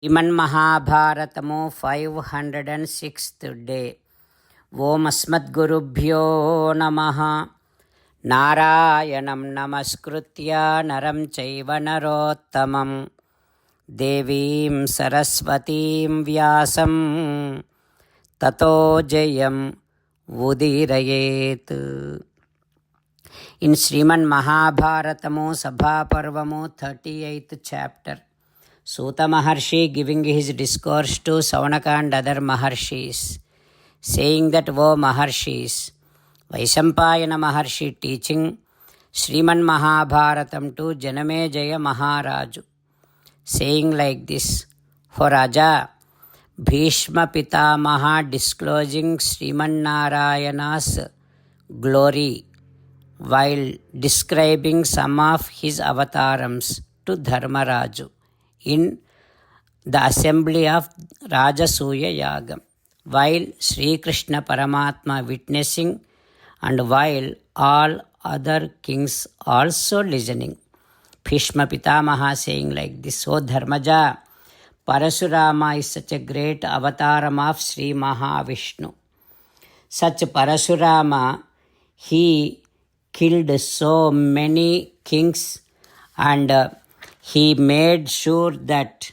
श्रीमन्महाभारतमु 506th day. ओम अस्मद्गुरुभ्यो नमः। नारायणं नमस्कृत्य नरं चैव नरोत्तमं देवीं सरस्वतीं व्यासं ततो जयम् उदीरयेत्। In Sriman Sabhaparvamu 38th chapter, Suta Maharshi giving his discourse to Savanaka and other Maharshis, saying that, O Maharshis, Vaisampayana Maharshi teaching Sriman Mahabharatam to Janamejaya Maharaju, saying like this: O Raja, Bhishma Pitamaha disclosing Sriman Narayana's glory while describing some of his avatarams to Dharmaraju in the assembly of Rajasuya Yagam, while Sri Krishna Paramatma witnessing and while all other kings also listening. Bhishma Pitamaha saying like this: O Dharmaja, Parasurama is such a great avataram of Sri Mahavishnu. Such Parasurama, he killed so many kings and he made sure that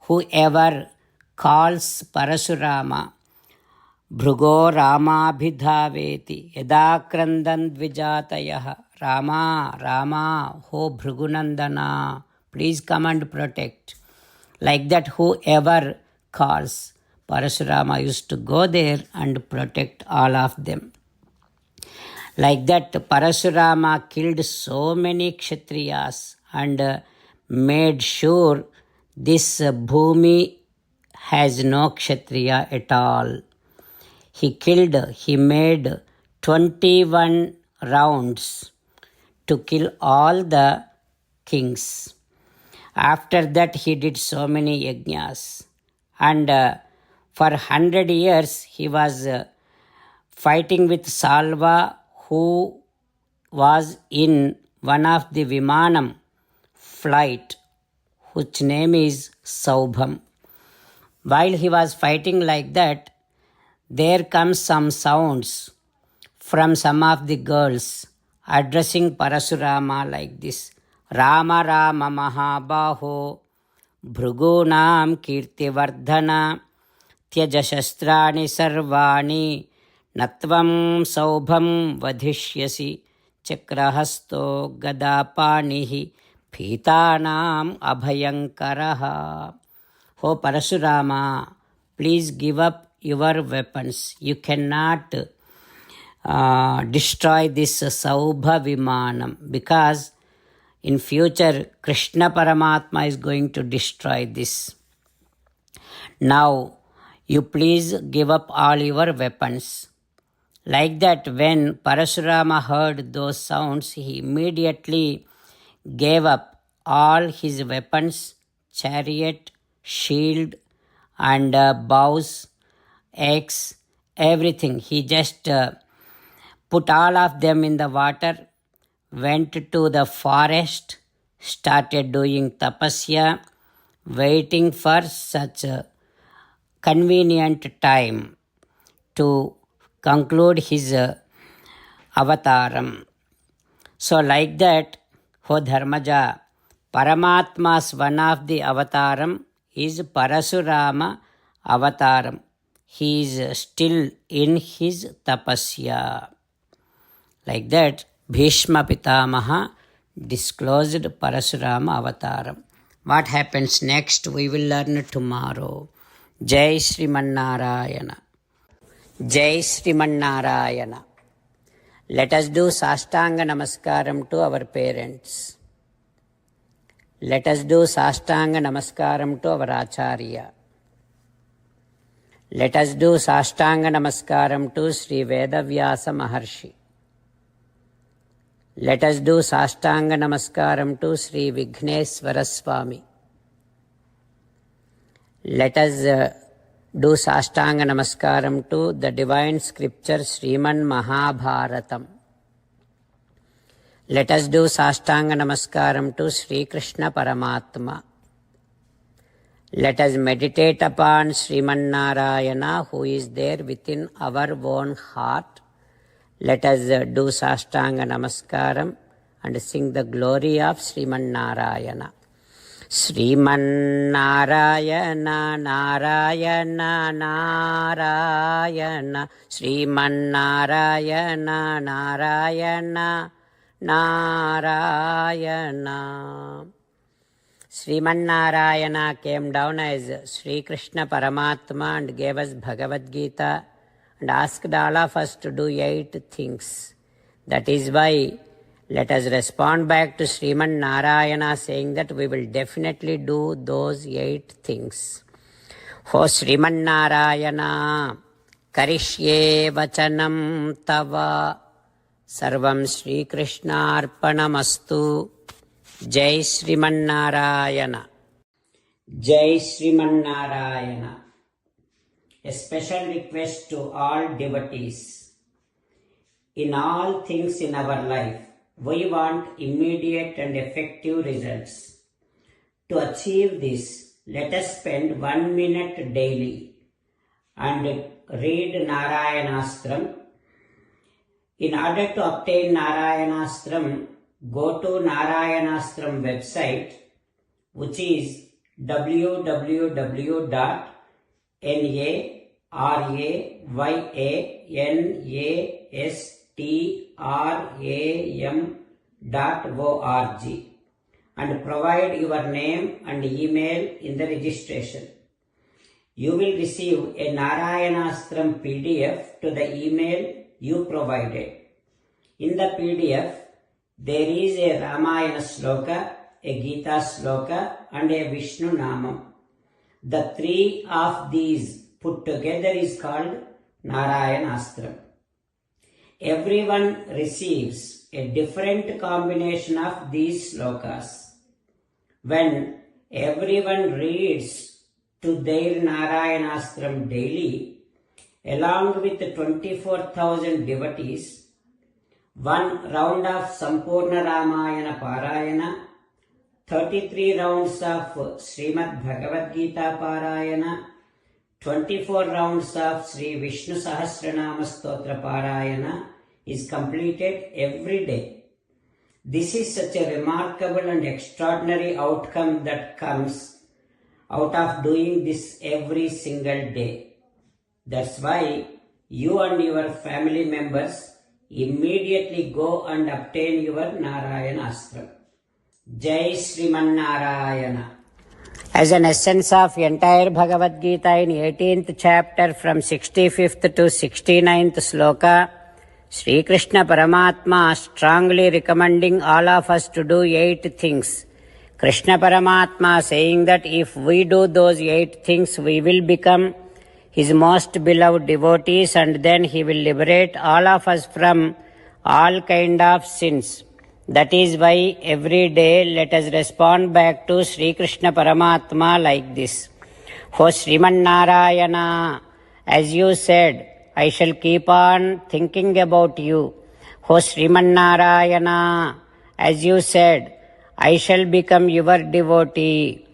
whoever calls Parasurama Bhrugo Ramabhidhaveti Yadakrandan Dvijatayah Rama Rama Ho Bhrugunandana, please come and protect. Like that, whoever calls Parasurama used to go there and protect all of them. Like that, Parasurama killed so many Kshatriyas and made sure this Bhumi has no Kshatriya at all. He made 21 rounds to kill all the kings. After that, he did so many yajnas. And for 100 years, he was fighting with Salva, who was in one of the Vimanam flight, whose name is Saubham. While he was fighting like that, there comes some sounds from some of the girls addressing Parasurama like this: Rama Rama Mahabaho Bhrugunam Kirtivardhana Tyaja Shastrani Sarvani Natvam Saubham Vadhishyasi Chakrahasto Gadapanihi Phitanam Abhayankaraha. O Parasurama, please give up your weapons. You cannot destroy this Saubha Vimanam, because in future Krishna Paramatma is going to destroy this. Now you please give up all your weapons. Like that, when Parasurama heard those sounds, he immediately gave up all his weapons, chariot, shield, and bows, axe, everything. He just put all of them in the water, went to the forest, started doing tapasya, waiting for such a convenient time to conclude his avataram. So like that, O Dharmaja, Paramatma's one of the avataram is Parasurama avataram. He is still in his tapasya. Like that, Bhishma Pitamaha disclosed Parasurama avataram. What happens next, we will learn tomorrow. Jai Sriman Narayana. Jai Sriman Narayana. Let us do Sastanga Namaskaram to our parents. Let us do Sastanga Namaskaram to our Acharya. Let us do Sastanga Namaskaram to Sri Vedavyasa Maharshi. Let us do Sastanga Namaskaram to Sri Vigneswara Swami. Let us do Sastanga Namaskaram to the divine scripture Sriman Mahabharatam. Let us do Sastanga Namaskaram to Sri Krishna Paramatma. Let us meditate upon Sriman Narayana who is there within our own heart. Let us do Sastanga Namaskaram and sing the glory of Sriman Narayana. Sriman Narayana, Narayana, Narayana, Sriman Narayana, Narayana, Narayana. Sriman Narayana came down as Sri Krishna Paramatma and gave us Bhagavad Gita and asked all of us to do 8 things. That is why let us respond back to Sriman Narayana saying that we will definitely do those 8 things. O Sriman Narayana, Karishye Vachanam Tava, Sarvam Sri Krishna Arpanamastu. Jai Sriman Narayana. Jai Sriman Narayana. A special request to all devotees. In all things in our life, we want immediate and effective results. To achieve this, let us spend 1 minute daily and read Narayanastram. In order to obtain Narayanastram, go to Narayanastram website, which is www.narayanastram.org, and provide your name and email in the registration. You will receive a Narayanastram PDF to the email you provided. In the PDF, there is a Ramayana sloka, a Gita sloka, and a Vishnu Namam. The 3 of these put together is called Narayanastram. Everyone receives a different combination of these slokas. When everyone reads to their Narayanastram daily, along with 24,000 devotees, 1 round of Sampurna Ramayana Parayana, 33 rounds of Srimad Bhagavad Gita Parayana, 24 rounds of Sri Vishnu Sahasranama Stotra Parayana is completed every day. This is such a remarkable and extraordinary outcome that comes out of doing this every single day. That's why you and your family members immediately go and obtain your Narayanastram. Jai Sriman Narayana. As an essence of entire Bhagavad Gita in 18th chapter from 65th to 69th sloka, Sri Krishna Paramatma strongly recommending all of us to do 8 things. Krishna Paramatma saying that if we do those 8 things, we will become His most beloved devotees, and then He will liberate all of us from all kind of sins. That is why every day let us respond back to Sri Krishna Paramatma like this. O Sriman Narayana, as you said, I shall keep on thinking about you. O Sriman Narayana, as you said, I shall become your devotee.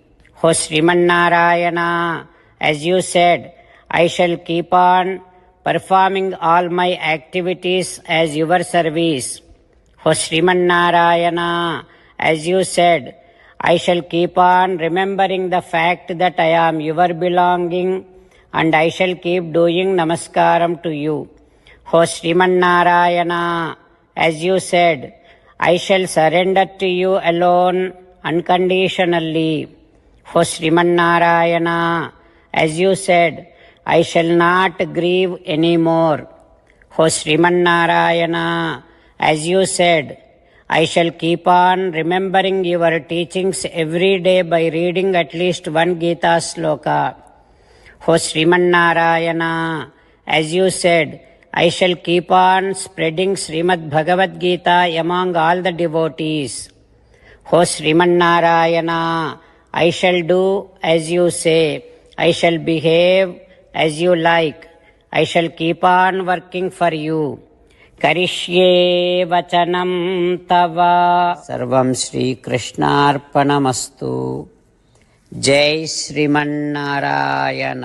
O Sriman Narayana, as you said, I shall keep on performing all my activities as your service. O Sriman Narayana, as you said, I shall keep on remembering the fact that I am your belonging, and I shall keep doing namaskaram to you. O Sriman Narayana, as you said, I shall surrender to you alone unconditionally. O Sriman Narayana, as you said, I shall not grieve anymore. O Sriman Narayana, as you said, I shall keep on remembering your teachings every day by reading at least 1 Gita sloka. O Sriman Narayana, as you said, I shall keep on spreading Srimad Bhagavad Gita among all the devotees. O Sriman Narayana, I shall do as you say. I shall behave as you like. I shall keep on working for you. Karishye Vachanam Tava. Sarvam Sri Krishnarpanamastu. జై శ్రీమన్నారాయణ.